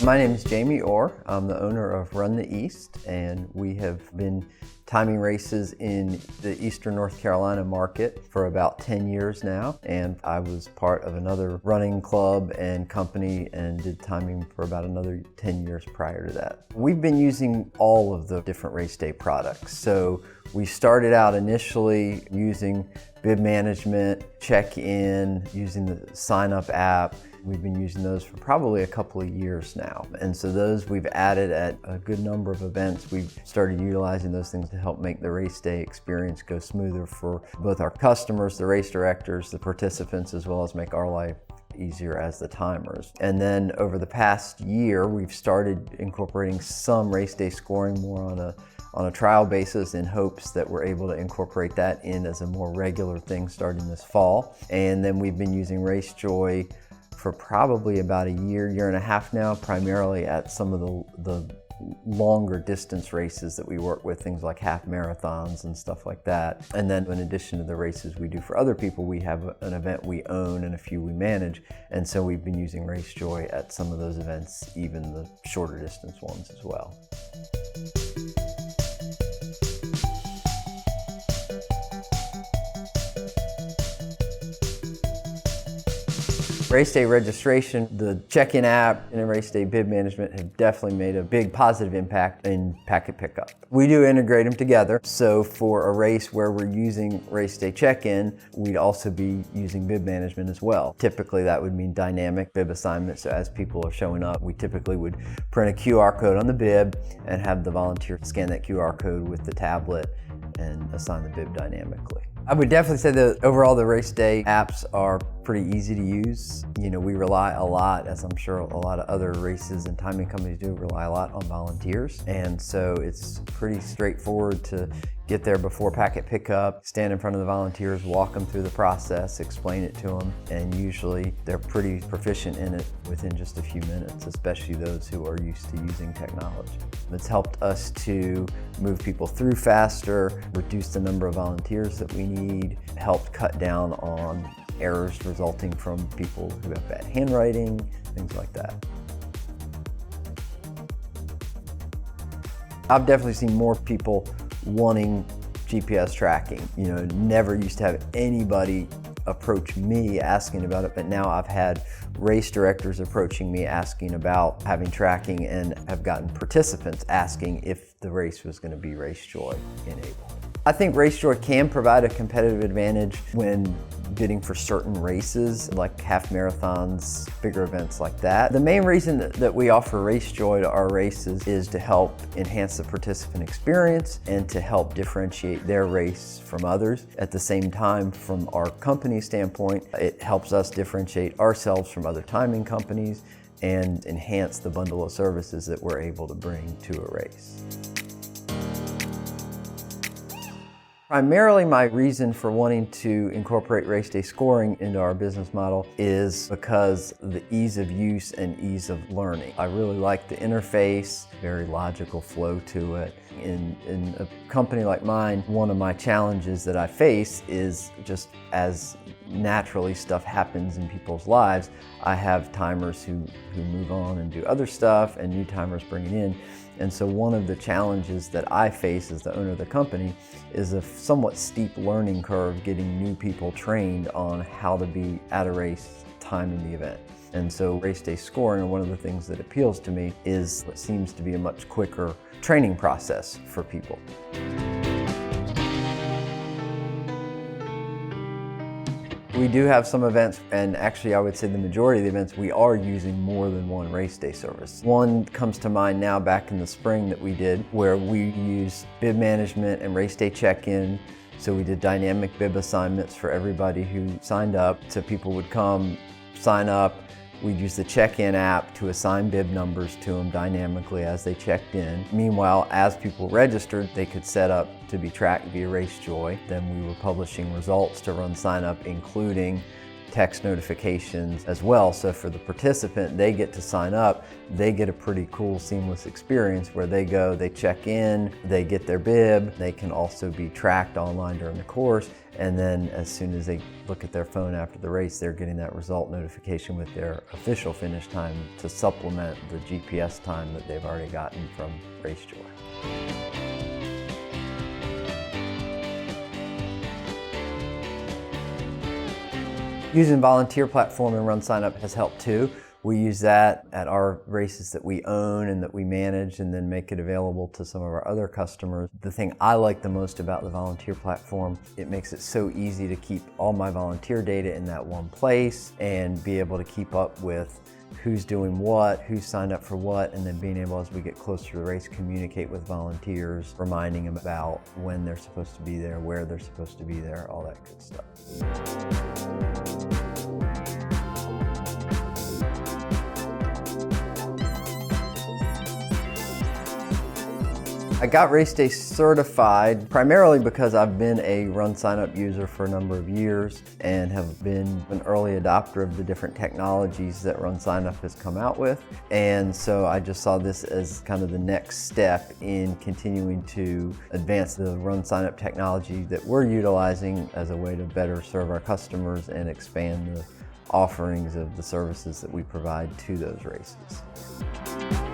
My name is Jamie Orr. I'm the owner of Run the East, and we have been timing races in the Eastern North Carolina market for about 10 years now. And I was part of another running club and company and did timing for about another 10 years prior to that. We've been using all of the different RaceDay products. So we started out initially using bib management, check-in, using the sign-up app. We've been using those for probably a couple of years now. And so those we've added at a good number of events. We've started utilizing those things to help make the race day experience go smoother for both our customers, the race directors, the participants, as well as make our life easier as the timers. And then over the past year, we've started incorporating some race day scoring more on a trial basis in hopes that we're able to incorporate that in as a more regular thing starting this fall. And then we've been using RaceJoy for probably about a year and a half now, primarily at some of the longer distance races that we work with, things like half marathons and stuff like that. And then in addition to the races we do for other people, we have an event we own and a few we manage. And so we've been using RaceJoy at some of those events, even the shorter distance ones as well. RaceDay registration, the check-in app, and the RaceDay bib management have definitely made a big positive impact in packet pickup. We do integrate them together, so for a race where we're using RaceDay check-in, we'd also be using bib management as well. Typically that would mean dynamic bib assignment, so as people are showing up, we typically would print a QR code on the bib and have the volunteer scan that QR code with the tablet and assign the bib dynamically. I would definitely say that overall the RaceDay apps are pretty easy to use. You know, we rely a lot, as I'm sure a lot of other races and timing companies do, rely a lot on volunteers. And so it's pretty straightforward to get there before packet pickup, stand in front of the volunteers, walk them through the process, explain it to them, and usually they're pretty proficient in it within just a few minutes, especially those who are used to using technology. It's helped us to move people through faster, reduce the number of volunteers that we need, helped cut down on errors resulting from people who have bad handwriting, things like that. I've definitely seen more people wanting GPS tracking. You know, never used to have anybody approach me asking about it, but now I've had race directors approaching me asking about having tracking, and have gotten participants asking if the race was going to be RaceJoy enabled. I think RaceJoy can provide a competitive advantage when bidding for certain races, like half marathons, bigger events like that. The main reason that we offer RaceJoy to our races is to help enhance the participant experience and to help differentiate their race from others. At the same time, from our company standpoint, it helps us differentiate ourselves from other timing companies and enhance the bundle of services that we're able to bring to a race. Primarily, my reason for wanting to incorporate RaceDay scoring into our business model is because of the ease of use and ease of learning. I really like the interface, very logical flow to it. In a company like mine, one of my challenges that I face is just as naturally stuff happens in people's lives, I have timers who move on and do other stuff, and new timers bring it in. And so one of the challenges that I face as the owner of the company is a somewhat steep learning curve getting new people trained on how to be at a race timing the event. And so RaceDay scoring, one of the things that appeals to me, is what seems to be a much quicker training process for people. We do have some events, and actually I would say the majority of the events we are using more than one RaceDay service. One comes to mind now back in the spring that we did, where we used bib management and RaceDay check-in. So we did dynamic bib assignments for everybody who signed up. So people would come, sign up, we'd use the check-in app to assign bib numbers to them dynamically as they checked in. Meanwhile, as people registered, they could set up to be tracked via RaceJoy. Then we were publishing results to RunSignup, including text notifications as well. So for the participant, they get to sign up, they get a pretty cool seamless experience where they go, they check in, they get their bib, they can also be tracked online during the course, And then as soon as they look at their phone after the race, they're getting that result notification with their official finish time to supplement the GPS time that they've already gotten from RaceJoy. Using volunteer platform and RunSignup has helped too. We use that at our races that we own and that we manage and then make it available to some of our other customers. The thing I like the most about the volunteer platform, it makes it so easy to keep all my volunteer data in that one place and be able to keep up with who's doing what, who's signed up for what, and then being able, as we get closer to the race, communicate with volunteers, reminding them about when they're supposed to be there, where they're supposed to be there, all that good stuff. I got RaceDay certified primarily because I've been a RunSignup user for a number of years and have been an early adopter of the different technologies that RunSignup has come out with. And so I just saw this as kind of the next step in continuing to advance the RunSignup technology that we're utilizing as a way to better serve our customers and expand the offerings of the services that we provide to those races.